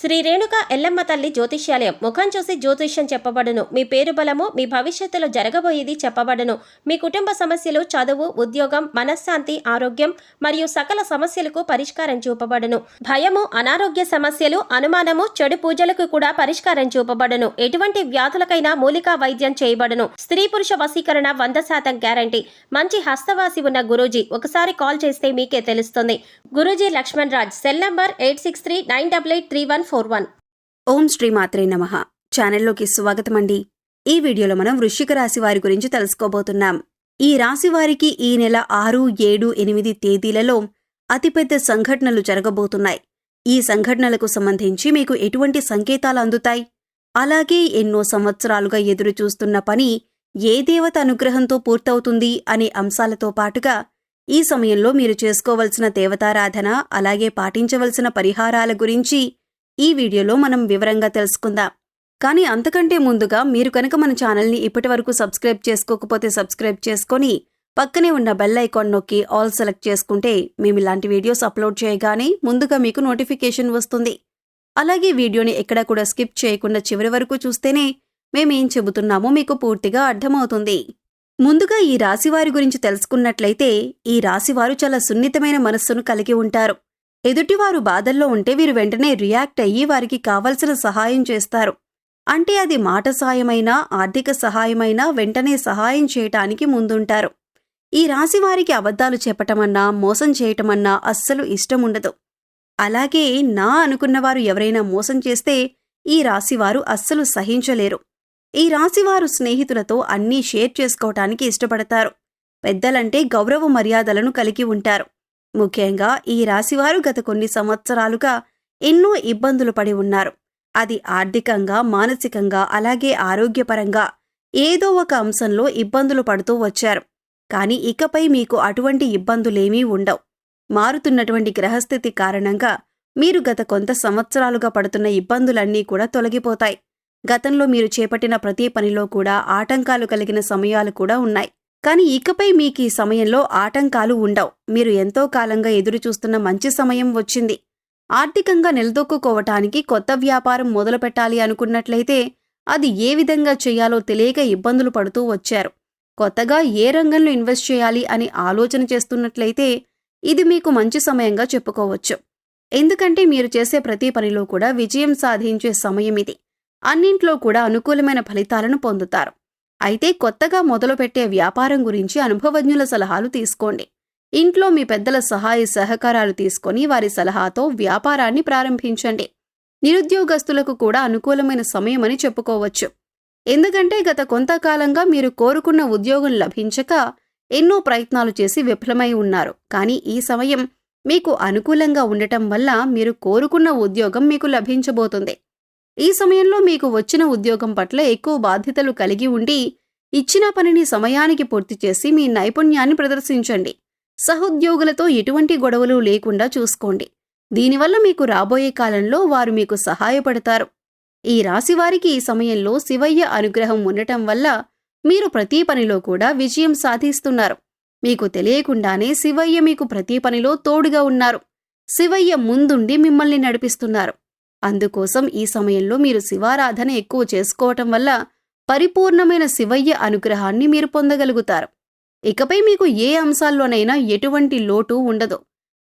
శ్రీ రేణుక ఎల్లమ్మ తల్లి జ్యోతిష్యాలయం. ముఖం చూసి జ్యోతిష్యం చెప్పబడును. మీ పేరు బలము, మీ భవిష్యత్తులో జరగబోయేది చెప్పబడును. మీ కుటుంబ సమస్యలు, చదువు, ఉద్యోగం, మనశ్శాంతి, ఆరోగ్యం మరియు సకల సమస్యలకు పరిష్కారం చూపబడును. భయము, అనారోగ్య సమస్యలు, అనుమానము, చెడు పూజలకు కూడా పరిష్కారం చూపబడును. ఎటువంటి వ్యాధులకైనా మూలికా వైద్యం చేయబడును. స్త్రీ పురుష వశీకరణ 100% గ్యారంటీ. మంచి హస్తవాసి ఉన్న గురూజీ. ఒకసారి కాల్ చేస్తే మీకే తెలుస్తుంది. గురూజీ లక్ష్మణ్ రాజ్. Cell number 8639883141. ఓం శ్రీ మాత్రే నమః. ఛానల్లోకి స్వాగతమండి. ఈ వీడియోలో మనం వృశ్చిక రాశి వారి గురించి తెలుసుకోబోతున్నాం. ఈ రాశి వారికి ఈ నెల 6, 7, 8 తేదీలలో అతిపెద్ద సంఘటనలు జరగబోతున్నాయి. ఈ సంఘటనలకు సంబంధించి మీకు ఎటువంటి సంకేతాలు అందుతాయి? అలాగే ఎన్నో సంవత్సరాలుగా ఎదురు చూస్తున్న పని ఏ దేవత అనుగ్రహంతో పూర్తవుతుంది అనే అంశాలతో పాటుగా ఈ సమయంలో మీరు చేసుకోవలసిన దేవతారాధన, అలాగే పాటించవలసిన పరిహారాల గురించి ఈ వీడియోలో మనం వివరంగా తెలుసుకుందాం. కానీ అంతకంటే ముందుగా మీరు కనుక మన ఛానల్ని ఇప్పటివరకు సబ్స్క్రైబ్ చేసుకోకపోతే సబ్స్క్రైబ్ చేసుకొని పక్కనే ఉన్న బెల్ ఐకాన్ నొక్కి ఆల్ సెలెక్ట్ చేసుకుంటే మేము ఇలాంటి వీడియోస్ అప్లోడ్ చేయగానే ముందుగా మీకు నోటిఫికేషన్ వస్తుంది. అలాగే వీడియోని ఎక్కడా కూడా స్కిప్ చేయకుండా చివరి వరకు చూస్తేనే మేమేం చెబుతున్నామో మీకు పూర్తిగా అర్థమవుతుంది. ముందుగా ఈ రాశివారి గురించి తెలుసుకున్నట్లయితే ఈ రాశివారు చాలా సున్నితమైన మనస్సును కలిగి ఉంటారు. ఎదుటివారు బాధల్లో ఉంటే వీరు వెంటనే రియాక్ట్ అయ్యి వారికి కావలసిన సహాయం చేస్తారు. అంటే అది మాట సాయమైనా, ఆర్థిక సహాయమైనా వెంటనే సహాయం చేయటానికి ముందుంటారు. ఈ రాశివారికి అబద్ధాలు చెప్పటమన్నా, మోసం చేయటమన్నా అస్సలు ఇష్టముండదు. అలాగే నా అనుకున్నవారు ఎవరైనా మోసం చేస్తే ఈ రాశివారు అస్సలు సహించలేరు. ఈ రాశివారు స్నేహితులతో అన్నీ షేర్ చేసుకోవటానికి ఇష్టపడతారు. పెద్దలంటే గౌరవ మర్యాదలను కలిగి ఉంటారు. ముఖ్యంగా ఈ రాశివారు గత కొన్ని సంవత్సరాలుగా ఎన్నో ఇబ్బందులు పడి ఉన్నారు. అది ఆర్థికంగా, మానసికంగా, అలాగే ఆరోగ్యపరంగా ఏదో ఒక అంశంలో ఇబ్బందులు పడుతూ వచ్చారు. కానీ ఇకపై మీకు అటువంటి ఇబ్బందులేమీ ఉండవు. మారుతున్నటువంటి గ్రహస్థితి కారణంగా మీరు గత కొంత సంవత్సరాలుగా పడుతున్న ఇబ్బందులన్నీ కూడా తొలగిపోతాయి. గతంలో మీరు చేపట్టిన ప్రతి పనిలో కూడా ఆటంకాలు కలిగిన సమయాలు కూడా ఉన్నాయి. కానీ ఇకపై మీకీ సమయంలో ఆటంకాలు ఉండవు. మీరు ఎంతో కాలంగా ఎదురుచూస్తున్న మంచి సమయం వచ్చింది. ఆర్థికంగా నిలదొక్కుకోవటానికి కొత్త వ్యాపారం మొదలుపెట్టాలి అనుకున్నట్లయితే అది ఏ విధంగా చేయాలో తెలియక ఇబ్బందులు పడుతూ వచ్చారు. కొత్తగా ఏ రంగంలో ఇన్వెస్ట్ చేయాలి అని ఆలోచన చేస్తున్నట్లయితే ఇది మీకు మంచి సమయంగా చెప్పుకోవచ్చు. ఎందుకంటే మీరు చేసే ప్రతి పనిలో కూడా విజయం సాధించే సమయం ఇది. అన్నింట్లో కూడా అనుకూలమైన ఫలితాలను పొందుతారు. అయితే కొత్తగా మొదలుపెట్టే వ్యాపారం గురించి అనుభవజ్ఞుల సలహాలు తీసుకోండి. ఇంట్లో మీ పెద్దల సహాయ సహకారాలు తీసుకొని వారి సలహాతో వ్యాపారాన్ని ప్రారంభించండి. నిరుద్యోగస్తులకు కూడా అనుకూలమైన సమయమని చెప్పుకోవచ్చు. ఎందుకంటే గత కొంతకాలంగా మీరు కోరుకున్న ఉద్యోగం లభించక ఎన్నో ప్రయత్నాలు చేసి విఫలమై ఉన్నారు. కానీ ఈ సమయం మీకు అనుకూలంగా ఉండటం వల్ల మీరు కోరుకున్న ఉద్యోగం మీకు లభించబోతుంది. ఈ సమయంలో మీకు వచ్చిన ఉద్యోగం పట్ల ఎక్కువ బాధ్యతలు కలిగి ఉండి ఇచ్చిన పనిని సమయానికి పూర్తి చేసి మీ నైపుణ్యాన్ని ప్రదర్శించండి. సహోద్యోగులతో ఎటువంటి గొడవలు లేకుండా చూసుకోండి. దీనివల్ల మీకు రాబోయే కాలంలో వారు మీకు సహాయపడతారు. ఈ రాశివారికి ఈ సమయంలో శివయ్య అనుగ్రహం ఉండటం వల్ల మీరు ప్రతి పనిలో కూడా విజయం సాధిస్తున్నారు. మీకు తెలియకుండానే శివయ్య మీకు ప్రతి పనిలో తోడుగా ఉన్నారు. శివయ్య ముందుండి మిమ్మల్ని నడిపిస్తున్నారు. అందుకోసం ఈ సమయంలో మీరు శివారాధన ఎక్కువ చేసుకోవటం వల్ల పరిపూర్ణమైన శివయ్య అనుగ్రహాన్ని మీరు పొందగలుగుతారు. ఇకపై మీకు ఏ అంశాల్లోనైనా ఎటువంటి లోటు ఉండదు.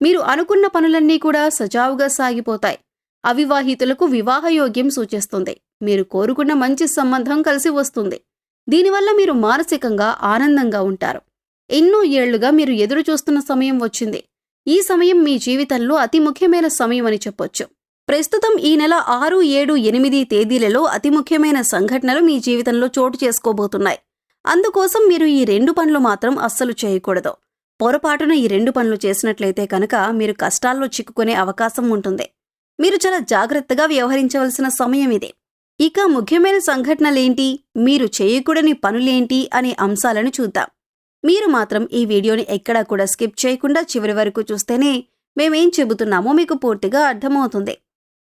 మీరు అనుకున్న పనులన్నీ కూడా సజావుగా సాగిపోతాయి. అవివాహితులకు వివాహయోగ్యం సూచిస్తుంది. మీరు కోరుకున్న మంచి సంబంధం కలిసి వస్తుంది. దీనివల్ల మీరు మానసికంగా ఆనందంగా ఉంటారు. ఎన్నో ఏళ్లుగా మీరు ఎదురు చూస్తున్న సమయం వచ్చింది. ఈ సమయం మీ జీవితంలో అతి ముఖ్యమైన సమయం అని చెప్పొచ్చు. ప్రస్తుతం ఈ నెల 6, 7, 8 తేదీలలో అతి ముఖ్యమైన సంఘటనలు మీ జీవితంలో చోటు చేసుకోబోతున్నాయి. అందుకోసం మీరు ఈ 2 పనులు మాత్రం అస్సలు చేయకూడదు. పొరపాటున ఈ 2 పనులు చేసినట్లయితే కనుక మీరు కష్టాల్లో చిక్కుకునే అవకాశం ఉంటుంది. మీరు చాలా జాగ్రత్తగా వ్యవహరించవలసిన సమయం ఇది. ఇక ముఖ్యమైన సంఘటనలేంటి, మీరు చేయకూడని పనులేంటి అనే అంశాలను చూద్దాం. మీరు మాత్రం ఈ వీడియోని ఎక్కడా కూడా స్కిప్ చేయకుండా చివరి వరకు చూస్తేనే మేమేం చెబుతున్నామో మీకు పూర్తిగా అర్థమవుతుంది.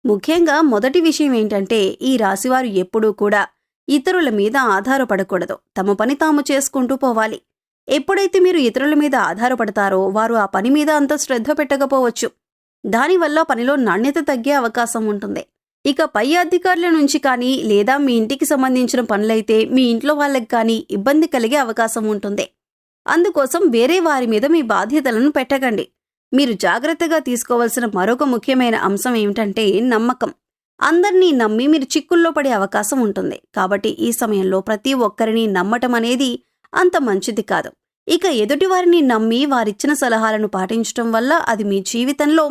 ముఖ్యంగా మొదటి విషయం ఏంటంటే ఈ రాశివారు ఎప్పుడూ కూడా ఇతరుల మీద ఆధారపడకూడదు. తమ పని తాము చేసుకుంటూ పోవాలి. ఎప్పుడైతే మీరు ఇతరుల మీద ఆధారపడతారో వారు ఆ పని మీద అంత శ్రద్ధ పెట్టకపోవచ్చు. దానివల్ల పనిలో నాణ్యత తగ్గే అవకాశం ఉంటుంది. ఇక పై అధికారుల నుంచి కానీ లేదా మీ ఇంటికి సంబంధించిన పనులైతే మీ ఇంట్లో వాళ్ళకి కానీ ఇబ్బంది కలిగే అవకాశం ఉంటుంది. అందుకోసం వేరే వారి మీద మీ బాధ్యతలను పెట్టకండి. మీరు జాగ్రత్తగా తీసుకోవాల్సిన మరొక ముఖ్యమైన అంశం ఏమిటంటే నమ్మకం. అందర్నీ నమ్మి మీరు చిక్కుల్లో పడే అవకాశం ఉంటుంది. కాబట్టి ఈ సమయంలో ప్రతి ఒక్కరిని నమ్మటం అనేది అంత మంచిది కాదు. ఇక ఎదుటివారిని నమ్మి వారిచ్చిన సలహాలను పాటించటం వల్ల అది మీ జీవితంలో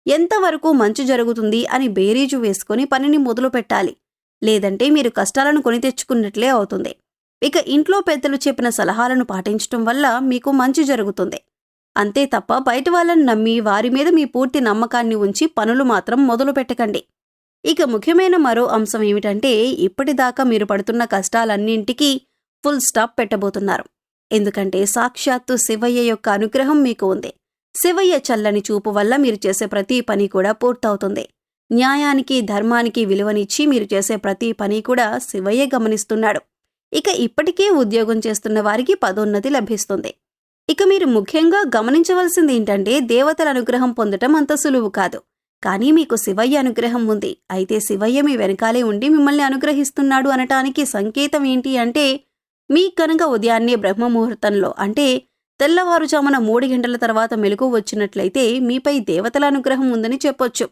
ఎంతవరకు మంచి జరుగుతుంది అని బేరీజు వేసుకుని పనిని మొదలు పెట్టాలి. లేదంటే మీరు కష్టాలను కొని తెచ్చుకున్నట్లే అవుతుంది. ఇక ఇంట్లో పెద్దలు చెప్పిన సలహాలను పాటించటం వల్ల మీకు మంచి జరుగుతుంది. అంతే తప్ప బయట వాళ్ళని నమ్మి వారి మీద మీ పూర్తి నమ్మకాన్ని ఉంచి పనులు మాత్రం మొదలు పెట్టకండి. ఇక ముఖ్యమైన మరో అంశం ఏమిటంటే ఇప్పటిదాకా మీరు పడుతున్న కష్టాలన్నింటికీ ఫుల్ స్టాప్ పెట్టబోతున్నారు. ఎందుకంటే సాక్షాత్తు శివయ్య యొక్క అనుగ్రహం మీకు ఉంది. శివయ్య చల్లని చూపు వల్ల మీరు చేసే ప్రతి పని కూడా పూర్తవుతుంది. న్యాయానికి ధర్మానికి విలువనిచ్చి మీరు చేసే ప్రతి పని కూడా శివయ్య గమనిస్తున్నాడు. ఇక ఇప్పటికే ఉద్యోగం చేస్తున్న వారికి పదోన్నతి లభిస్తుంది. ఇక మీరు ముఖ్యంగా గమనించవలసింది ఏంటంటే దేవతల అనుగ్రహం పొందటం అంత సులువు కాదు. కానీ మీకు శివయ్య అనుగ్రహం ఉంది. అయితే శివయ్య మీ వెనకాలే ఉండి మిమ్మల్ని అనుగ్రహిస్తున్నాడు అనటానికి సంకేతం ఏంటి అంటే మీ కనుక ఉదయాన్నే బ్రహ్మముహూర్తంలో అంటే తెల్లవారుజామున 3 గంటల తర్వాత మెలకువ వచ్చినట్లయితే మీపై దేవతల అనుగ్రహం ఉందని చెప్పొచ్చు.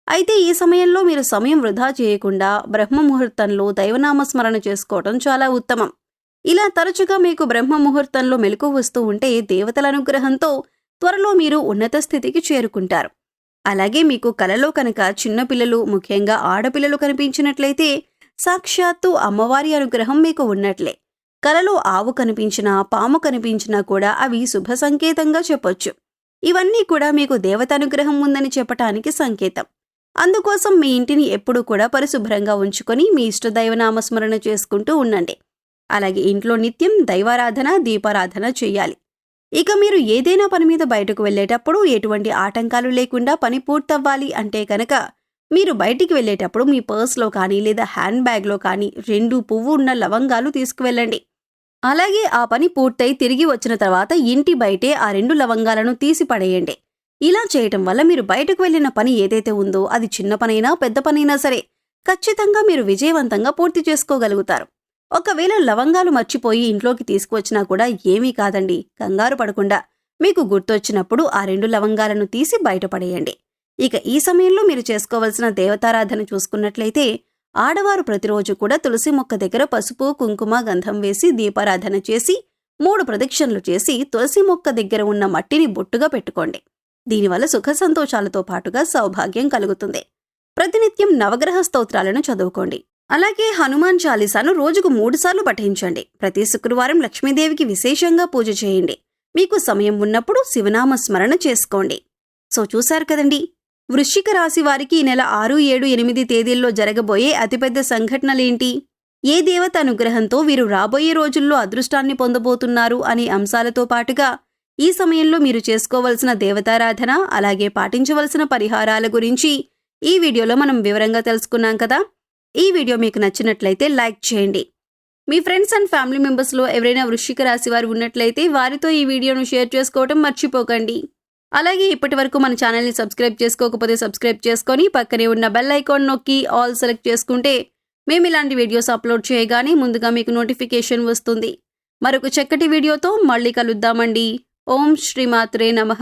అయితే ఈ సమయంలో మీరు సమయం వృధా చేయకుండా బ్రహ్మముహూర్తంలో దైవనామస్మరణ చేసుకోవటం చాలా ఉత్తమం. ఇలా తరచుగా మీకు బ్రహ్మముహూర్తంలో మెలకువ వస్తూ ఉంటే దేవతల అనుగ్రహంతో త్వరలో మీరు ఉన్నత స్థితికి చేరుకుంటారు. అలాగే మీకు కలలో కనుక చిన్నపిల్లలు ముఖ్యంగా ఆడపిల్లలు కనిపించినట్లయితే సాక్షాత్తు అమ్మవారి అనుగ్రహం మీకు ఉన్నట్లే. కలలో ఆవు కనిపించినా పాము కనిపించినా కూడా అవి శుభ సంకేతంగా చెప్పొచ్చు. ఇవన్నీ కూడా మీకు దేవతానుగ్రహం ఉందని చెప్పటానికి సంకేతం. అందుకోసం మీ ఇంటిని ఎప్పుడూ కూడా పరిశుభ్రంగా ఉంచుకొని మీ ఇష్టదైవనామస్మరణ చేసుకుంటూ ఉండండి. అలాగే ఇంట్లో నిత్యం దైవారాధన దీపారాధన చెయ్యాలి. ఇక మీరు ఏదైనా పని మీద బయటకు వెళ్లేటప్పుడు ఎటువంటి ఆటంకాలు లేకుండా పని పూర్తవ్వాలి అంటే కనుక మీరు బయటికి వెళ్లేటప్పుడు మీ పర్స్లో కానీ లేదా హ్యాండ్ బ్యాగ్లో కానీ 2 పువ్వు ఉన్న లవంగాలు తీసుకువెళ్ళండి. అలాగే ఆ పని పూర్తయి తిరిగి వచ్చిన తర్వాత ఇంటి బయటే ఆ 2 లవంగాలను తీసి పడేయండి. ఇలా చేయటం వల్ల మీరు బయటకు వెళ్లిన పని ఏదైతే ఉందో అది చిన్న పనైనా పెద్ద పనైనా సరే ఖచ్చితంగా మీరు విజయవంతంగా పూర్తి చేసుకోగలుగుతారు. ఒకవేళ లవంగాలు మర్చిపోయి ఇంట్లోకి తీసుకువచ్చినా కూడా ఏమీ కాదండి. కంగారు పడకుండా మీకు గుర్తొచ్చినప్పుడు ఆ 2 లవంగాలను తీసి బయటపడేయండి. ఇక ఈ సమయంలో మీరు చేసుకోవలసిన దేవతారాధన చూసుకున్నట్లయితే ఆడవారు ప్రతిరోజు కూడా తులసి మొక్క దగ్గర పసుపు కుంకుమ గంధం వేసి దీపారాధన చేసి 3 ప్రదక్షిణలు చేసి తులసి మొక్క దగ్గర ఉన్న మట్టిని బొట్టుగా పెట్టుకోండి. దీనివల్ల సుఖ సంతోషాలతో పాటుగా సౌభాగ్యం కలుగుతుంది. ప్రతినిత్యం నవగ్రహ స్తోత్రాలను చదువుకోండి. అలాగే హనుమాన్ చాలీసాను రోజుకు 3 సార్లు పఠించండి. ప్రతి శుక్రవారం లక్ష్మీదేవికి విశేషంగా పూజ చేయండి. మీకు సమయం ఉన్నప్పుడు శివనామ స్మరణ చేసుకోండి. సో చూశారు కదండి, వృశ్చిక రాశి వారికి ఈ నెల 6, 7, 8 తేదీల్లో జరగబోయే అతిపెద్ద సంఘటనలేంటి, ఏ దేవత అనుగ్రహంతో వీరు రాబోయే రోజుల్లో అదృష్టాన్ని పొందబోతున్నారు అనే అంశాలతో పాటుగా ఈ సమయంలో మీరు చేసుకోవలసిన దేవతారాధన అలాగే పాటించవలసిన పరిహారాల గురించి ఈ వీడియోలో మనం వివరంగా తెలుసుకున్నాం కదా. ఈ వీడియో మీకు నచ్చినట్లయితే లైక్ చేయండి. మీ ఫ్రెండ్స్ అండ్ ఫ్యామిలీ మెంబర్స్లో ఎవరైనా వృశ్చిక రాశి వారు ఉన్నట్లయితే వారితో ఈ వీడియోను షేర్ చేసుకోవటం మర్చిపోకండి. అలాగే ఇప్పటి వరకు మన ఛానల్ని సబ్స్క్రైబ్ చేసుకోకపోతే సబ్స్క్రైబ్ చేసుకొని పక్కనే ఉన్న బెల్ ఐకాన్ నొక్కి ఆల్ సెలెక్ట్ చేసుకుంటే మేము ఇలాంటి వీడియోస్ అప్లోడ్ చేయగానే ముందుగా మీకు నోటిఫికేషన్ వస్తుంది. మరొక చక్కటి వీడియోతో మళ్ళీ కలుద్దామండి. ఓం శ్రీమాత్రే నమః.